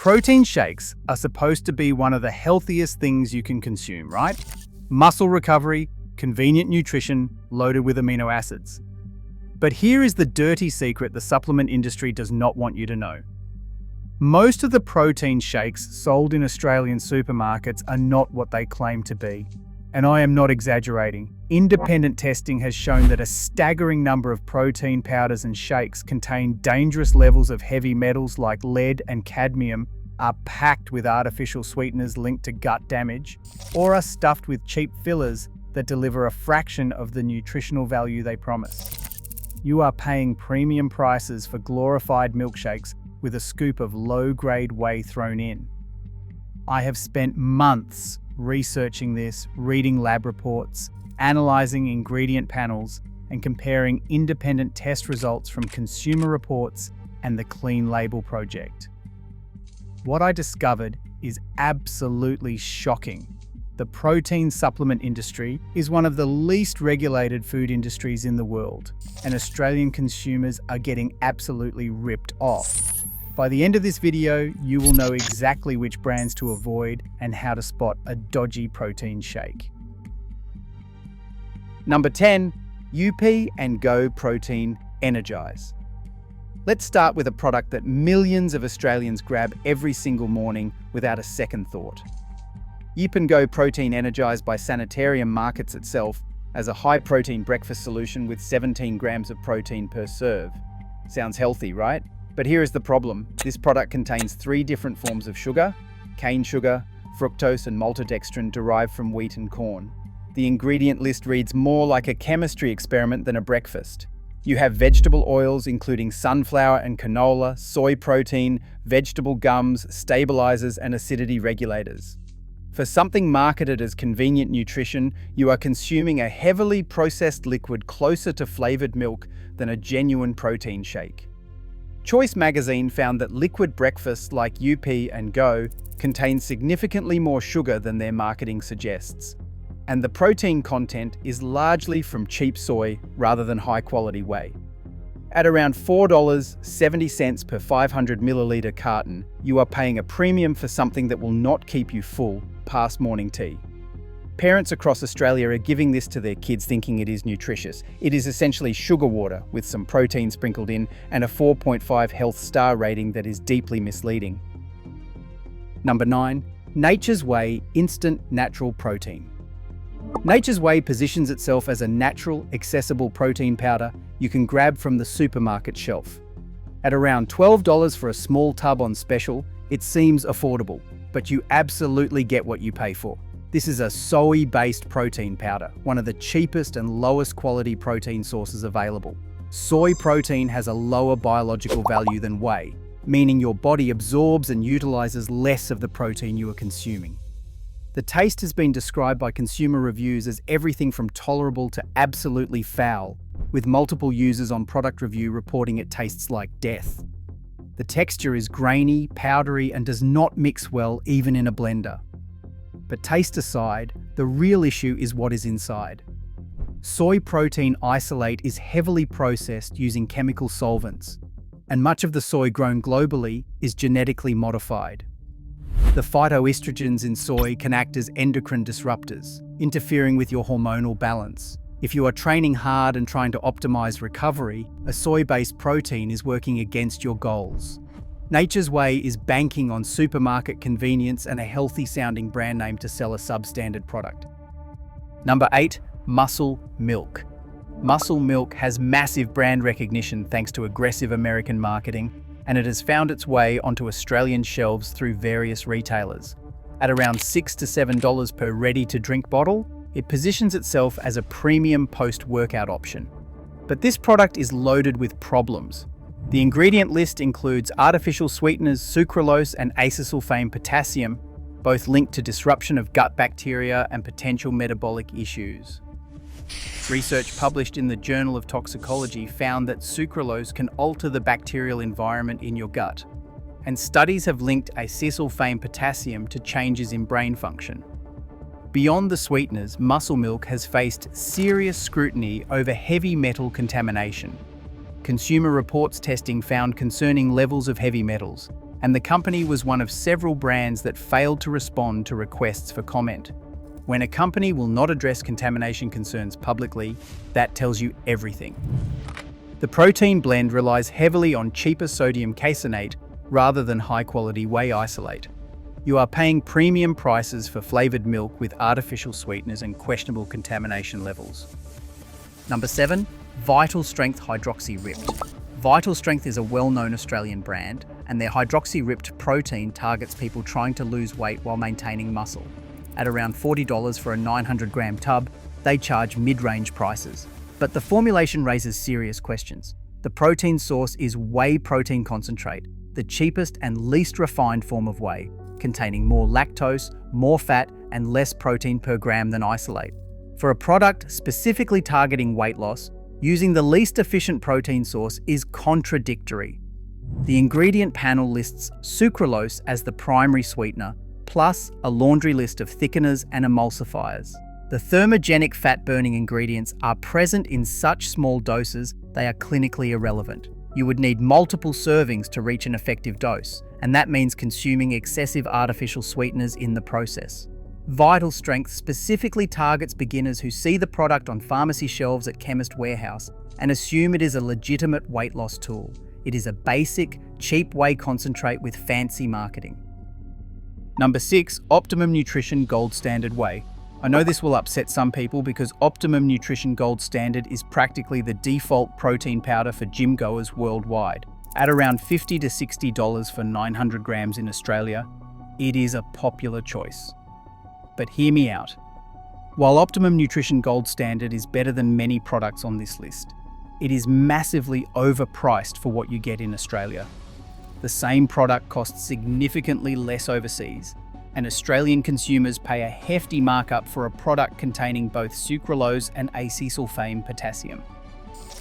Protein shakes are supposed to be one of the healthiest things you can consume, right? Muscle recovery, convenient nutrition, loaded with amino acids. But here is the dirty secret the supplement industry does not want you to know. Most of the protein shakes sold in Australian supermarkets are not what they claim to be. And I am not exaggerating. Independent testing has shown that a staggering number of protein powders and shakes contain dangerous levels of heavy metals like lead and cadmium, are packed with artificial sweeteners linked to gut damage, or are stuffed with cheap fillers that deliver a fraction of the nutritional value they promise. You are paying premium prices for glorified milkshakes with a scoop of low-grade whey thrown in. I have spent months researching this, reading lab reports, analysing ingredient panels, and comparing independent test results from Consumer Reports and the Clean Label Project. What I discovered is absolutely shocking. The protein supplement industry is one of the least regulated food industries in the world, and Australian consumers are getting absolutely ripped off. By the end of this video, you will know exactly which brands to avoid and how to spot a dodgy protein shake. Number 10, UP and Go Protein Energize. Let's start with a product that millions of Australians grab every single morning without a second thought. Up and Go Protein Energize by Sanitarium markets itself as a high-protein breakfast solution with 17 grams of protein per serve. Sounds healthy, right? But here is the problem. This product contains 3 different forms of sugar: cane sugar, fructose, and maltodextrin derived from wheat and corn. The ingredient list reads more like a chemistry experiment than a breakfast. You have vegetable oils including sunflower and canola, soy protein, vegetable gums, stabilizers, and acidity regulators. For something marketed as convenient nutrition, you are consuming a heavily processed liquid closer to flavored milk than a genuine protein shake. Choice magazine found that liquid breakfasts like UP and Go contain significantly more sugar than their marketing suggests. And the protein content is largely from cheap soy rather than high-quality whey. At around $4.70 per 500 milliliter carton, you are paying a premium for something that will not keep you full past morning tea. Parents across Australia are giving this to their kids thinking it is nutritious. It is essentially sugar water with some protein sprinkled in and a 4.5 health star rating that is deeply misleading. Number 9, Nature's Whey Instant Natural Protein. Nature's Whey positions itself as a natural, accessible protein powder you can grab from the supermarket shelf. At around $12 for a small tub on special, it seems affordable, but you absolutely get what you pay for. This is a soy-based protein powder, one of the cheapest and lowest quality protein sources available. Soy protein has a lower biological value than whey, meaning your body absorbs and utilizes less of the protein you are consuming. The taste has been described by consumer reviews as everything from tolerable to absolutely foul, with multiple users on product review reporting it tastes like death. The texture is grainy, powdery, and does not mix well even in a blender. But taste aside, the real issue is what is inside. Soy protein isolate is heavily processed using chemical solvents, and much of the soy grown globally is genetically modified. The phytoestrogens in soy can act as endocrine disruptors, interfering with your hormonal balance. If you are training hard and trying to optimize recovery, a soy-based protein is working against your goals. Nature's Whey is banking on supermarket convenience and a healthy-sounding brand name to sell a substandard product. Number 8, Muscle Milk. Muscle Milk has massive brand recognition thanks to aggressive American marketing, and it has found its way onto Australian shelves through various retailers. At around $6 to $7 per ready-to-drink bottle, it positions itself as a premium post-workout option. But this product is loaded with problems. The ingredient list includes artificial sweeteners, sucralose and acesulfame potassium, both linked to disruption of gut bacteria and potential metabolic issues. Research published in the Journal of Toxicology found that sucralose can alter the bacterial environment in your gut, and studies have linked acesulfame potassium to changes in brain function. Beyond the sweeteners, Muscle Milk has faced serious scrutiny over heavy metal contamination. Consumer Reports testing found concerning levels of heavy metals, and the company was one of several brands that failed to respond to requests for comment. When a company will not address contamination concerns publicly, that tells you everything. The protein blend relies heavily on cheaper sodium caseinate rather than high-quality whey isolate. You are paying premium prices for flavored milk with artificial sweeteners and questionable contamination levels. Number 7. Vital Strength Hydroxy Ripped. Vital Strength is a well-known Australian brand, and their Hydroxy Ripped protein targets people trying to lose weight while maintaining muscle. At around $40 for a 900-gram tub, they charge mid-range prices. But the formulation raises serious questions. The protein source is whey protein concentrate, the cheapest and least refined form of whey, containing more lactose, more fat, and less protein per gram than isolate. For a product specifically targeting weight loss, using the least efficient protein source is contradictory. The ingredient panel lists sucralose as the primary sweetener, plus a laundry list of thickeners and emulsifiers. The thermogenic fat-burning ingredients are present in such small doses they are clinically irrelevant. You would need multiple servings to reach an effective dose, and that means consuming excessive artificial sweeteners in the process. Vital Strength specifically targets beginners who see the product on pharmacy shelves at Chemist Warehouse and assume it is a legitimate weight loss tool. It is a basic, cheap whey concentrate with fancy marketing. Number 6. Optimum Nutrition Gold Standard Whey. I know this will upset some people because Optimum Nutrition Gold Standard is practically the default protein powder for gym goers worldwide. At around $50 to $60 for 900 grams in Australia, it is a popular choice. But hear me out. While Optimum Nutrition Gold Standard is better than many products on this list, it is massively overpriced for what you get in Australia. The same product costs significantly less overseas, and Australian consumers pay a hefty markup for a product containing both sucralose and acesulfame potassium.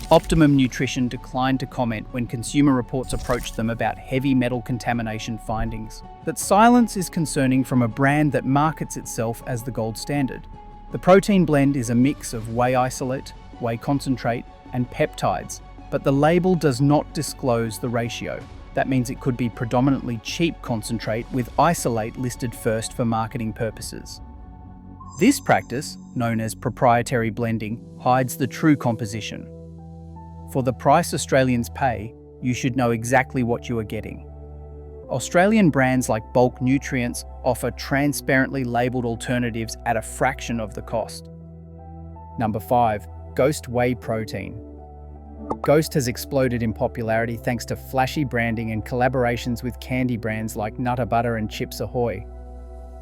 Optimum Nutrition declined to comment when Consumer Reports approached them about heavy metal contamination findings. That silence is concerning from a brand that markets itself as the gold standard. The protein blend is a mix of whey isolate, whey concentrate, and peptides, but the label does not disclose the ratio. That means it could be predominantly cheap concentrate with isolate listed first for marketing purposes. This practice, known as proprietary blending, hides the true composition. For the price Australians pay, you should know exactly what you are getting. Australian brands like Bulk Nutrients offer transparently labelled alternatives at a fraction of the cost. Number 5. Ghost Whey Protein. Ghost has exploded in popularity thanks to flashy branding and collaborations with candy brands like Nutter Butter and Chips Ahoy.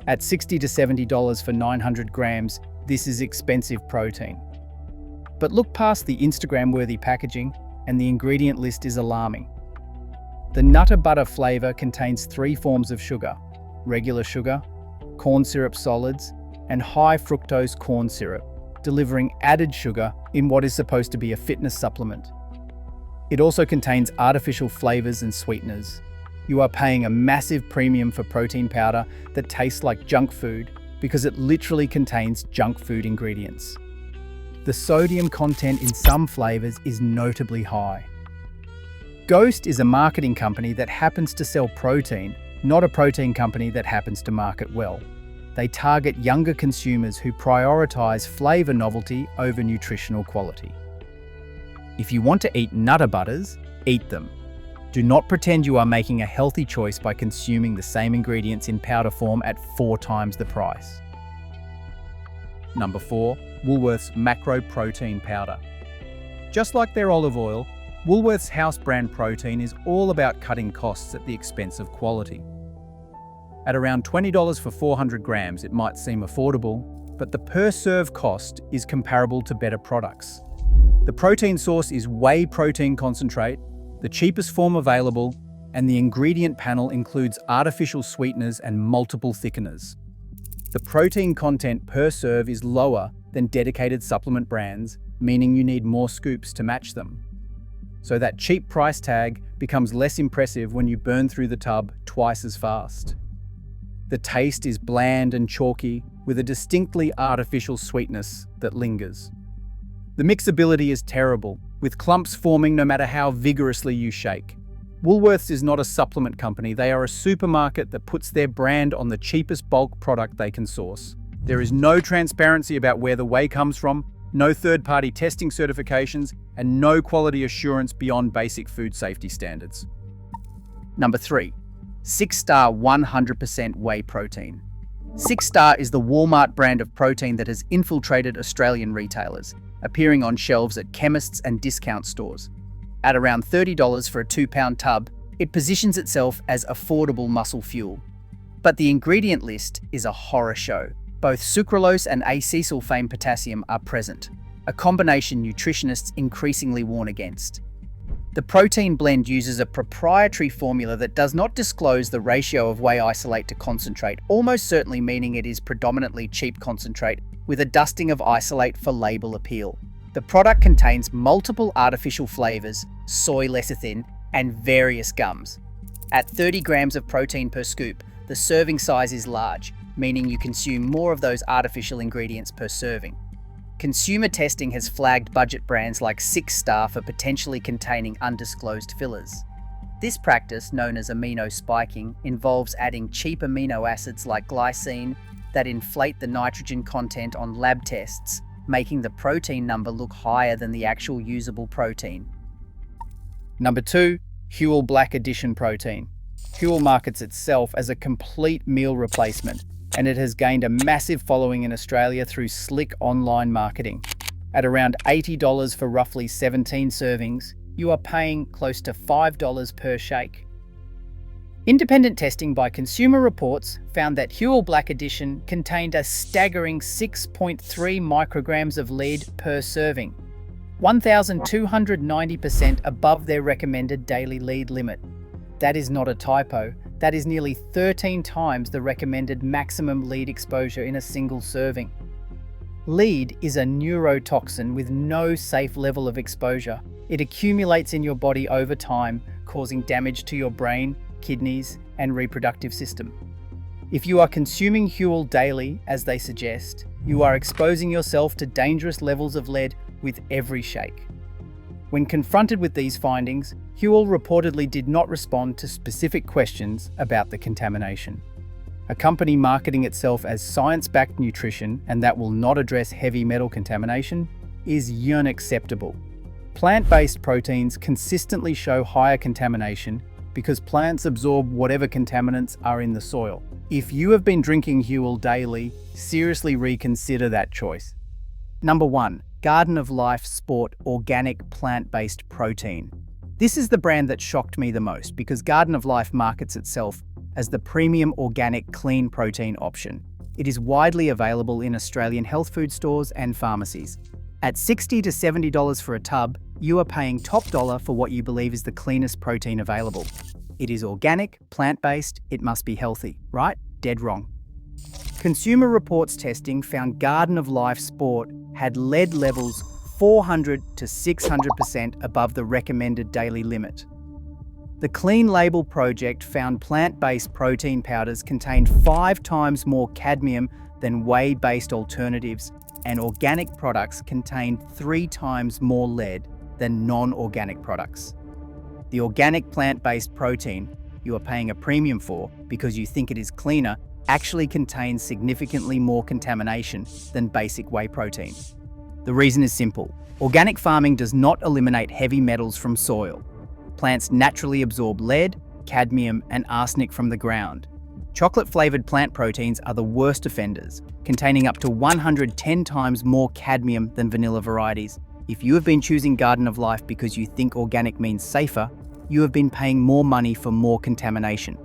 At $60 to $70 for 900 grams, this is expensive protein. But look past the Instagram-worthy packaging, and the ingredient list is alarming. The Nutter Butter flavor contains 3 forms of sugar: regular sugar, corn syrup solids, and high fructose corn syrup, delivering added sugar in what is supposed to be a fitness supplement. It also contains artificial flavors and sweeteners. You are paying a massive premium for protein powder that tastes like junk food because it literally contains junk food ingredients. The sodium content in some flavors is notably high. Ghost is a marketing company that happens to sell protein, not a protein company that happens to market well. They target younger consumers who prioritize flavor novelty over nutritional quality. If you want to eat Nutter Butters, eat them. Do not pretend you are making a healthy choice by consuming the same ingredients in powder form at 4 times the price. Number 4. Woolworths Macro Protein Powder. Just like their olive oil, Woolworths house brand protein is all about cutting costs at the expense of quality. At around $20 for 400 grams, it might seem affordable, but the per-serve cost is comparable to better products. The protein source is whey protein concentrate, the cheapest form available, and the ingredient panel includes artificial sweeteners and multiple thickeners. The protein content per serve is lower than dedicated supplement brands, meaning you need more scoops to match them. So that cheap price tag becomes less impressive when you burn through the tub twice as fast. The taste is bland and chalky, with a distinctly artificial sweetness that lingers. The mixability is terrible, with clumps forming no matter how vigorously you shake. Woolworths is not a supplement company. They are a supermarket that puts their brand on the cheapest bulk product they can source. There is no transparency about where the whey comes from, no third-party testing certifications, and no quality assurance beyond basic food safety standards. Number 3. 6-Star 100% Whey Protein. 6-Star is the Walmart brand of protein that has infiltrated Australian retailers, appearing on shelves at chemists and discount stores. At around $30 for a 2-pound tub, it positions itself as affordable muscle fuel. But the ingredient list is a horror show. Both sucralose and acesulfame potassium are present, a combination nutritionists increasingly warn against. The protein blend uses a proprietary formula that does not disclose the ratio of whey isolate to concentrate, almost certainly meaning it is predominantly cheap concentrate with a dusting of isolate for label appeal. The product contains multiple artificial flavors, soy lecithin, and various gums. At 30 grams of protein per scoop, the serving size is large, meaning you consume more of those artificial ingredients per serving. Consumer testing has flagged budget brands like 6-Star for potentially containing undisclosed fillers. This practice, known as amino spiking, involves adding cheap amino acids like glycine that inflate the nitrogen content on lab tests, making the protein number look higher than the actual usable protein. Number 2. Huel Black Edition Protein. Huel markets itself as a complete meal replacement, and it has gained a massive following in Australia through slick online marketing. At around $80 for roughly 17 servings, you are paying close to $5 per shake. Independent testing by Consumer Reports found that Huel Black Edition contained a staggering 6.3 micrograms of lead per serving, 1,290% above their recommended daily lead limit. That is not a typo. That is nearly 13 times the recommended maximum lead exposure in a single serving. Lead is a neurotoxin with no safe level of exposure. It accumulates in your body over time, causing damage to your brain, kidneys, and reproductive system. If you are consuming Huel daily, as they suggest, you are exposing yourself to dangerous levels of lead with every shake. When confronted with these findings, Huel reportedly did not respond to specific questions about the contamination. A company marketing itself as science-backed nutrition and that will not address heavy metal contamination is unacceptable. Plant-based proteins consistently show higher contamination because plants absorb whatever contaminants are in the soil. If you have been drinking Huel daily, seriously reconsider that choice. Number 1. Garden of Life Sport Organic Plant-Based Protein. This is the brand that shocked me the most because Garden of Life markets itself as the premium organic clean protein option. It is widely available in Australian health food stores and pharmacies. At $60 to $70 for a tub, you are paying top dollar for what you believe is the cleanest protein available. It is organic, plant-based, it must be healthy, right? Dead wrong. Consumer Reports testing found Garden of Life Sport had lead levels 400 to 600% above the recommended daily limit. The Clean Label project found plant-based protein powders contained 5 times more cadmium than whey-based alternatives, and organic products contained 3 times more lead than non-organic products. The organic plant-based protein you are paying a premium for because you think it is cleaner actually contains significantly more contamination than basic whey protein. The reason is simple. Organic farming does not eliminate heavy metals from soil. Plants naturally absorb lead, cadmium, and arsenic from the ground. Chocolate-flavored plant proteins are the worst offenders, containing up to 110 times more cadmium than vanilla varieties. If you have been choosing Garden of Life because you think organic means safer, you have been paying more money for more contamination.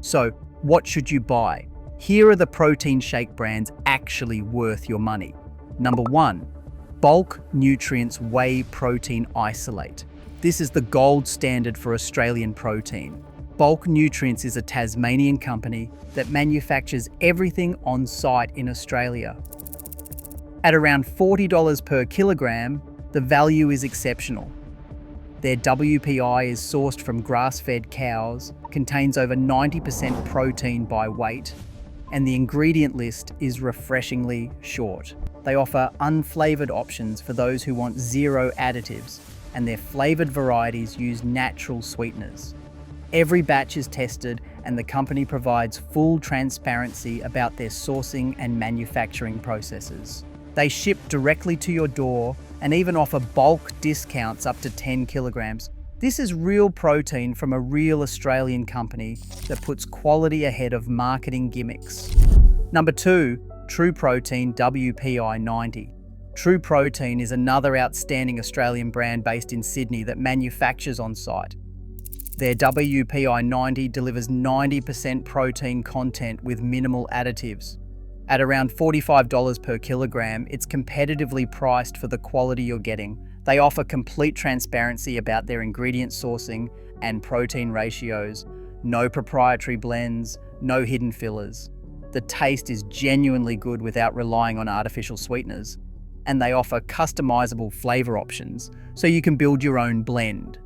So, what should you buy? Here are the protein shake brands actually worth your money. Number 1. Bulk Nutrients Whey Protein Isolate. This is the gold standard for Australian protein. Bulk Nutrients is a Tasmanian company that manufactures everything on site in Australia. At around $40 per kilogram, the value is exceptional. Their WPI is sourced from grass-fed cows, contains over 90% protein by weight, and the ingredient list is refreshingly short. They offer unflavoured options for those who want zero additives, and their flavored varieties use natural sweeteners. Every batch is tested, and the company provides full transparency about their sourcing and manufacturing processes. They ship directly to your door and even offer bulk discounts up to 10 kilograms. This is real protein from a real Australian company that puts quality ahead of marketing gimmicks. Number 2, True Protein WPI 90. True Protein is another outstanding Australian brand based in Sydney that manufactures on site. Their WPI 90 delivers 90% protein content with minimal additives. At around $45 per kilogram, it's competitively priced for the quality you're getting. They offer complete transparency about their ingredient sourcing and protein ratios, no proprietary blends, no hidden fillers. The taste is genuinely good without relying on artificial sweeteners, and they offer customizable flavor options so you can build your own blend.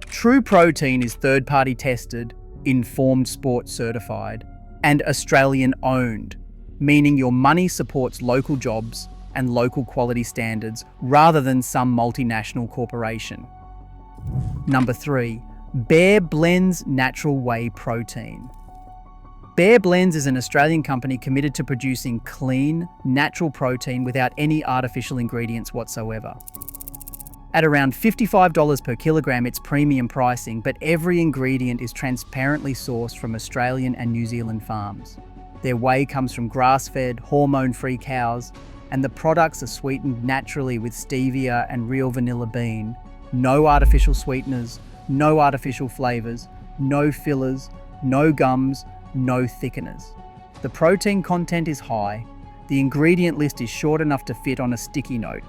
True Protein is third-party tested, Informed Sport certified, and Australian owned, meaning your money supports local jobs and local quality standards rather than some multinational corporation. Number 3, Bear Blends Natural Whey Protein. Bear Blends is an Australian company committed to producing clean, natural protein without any artificial ingredients whatsoever. At around $55 per kilogram, it's premium pricing, but every ingredient is transparently sourced from Australian and New Zealand farms. Their whey comes from grass-fed, hormone-free cows, and the products are sweetened naturally with stevia and real vanilla bean. No artificial sweeteners, no artificial flavors, no fillers, no gums, no thickeners. The protein content is high, the ingredient list is short enough to fit on a sticky note,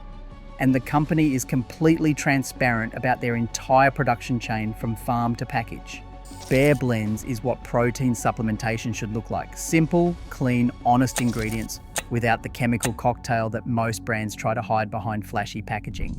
and the company is completely transparent about their entire production chain from farm to package. Bear Blends is what protein supplementation should look like. Simple, clean, honest ingredients without the chemical cocktail that most brands try to hide behind flashy packaging.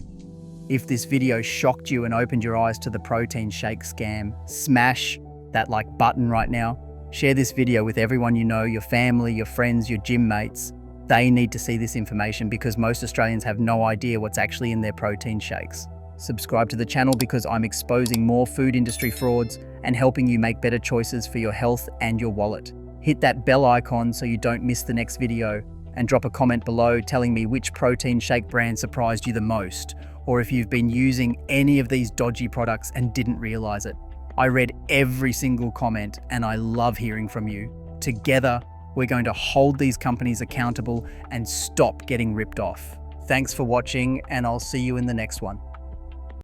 If this video shocked you and opened your eyes to the protein shake scam, smash that like button right now. Share this video with everyone you know, your family, your friends, your gym mates. They need to see this information because most Australians have no idea what's actually in their protein shakes. Subscribe to the channel because I'm exposing more food industry frauds and helping you make better choices for your health and your wallet. Hit that bell icon so you don't miss the next video, and drop a comment below telling me which protein shake brand surprised you the most, or if you've been using any of these dodgy products and didn't realize it. I read every single comment and I love hearing from you. Together, we're going to hold these companies accountable and stop getting ripped off. Thanks for watching, and I'll see you in the next one.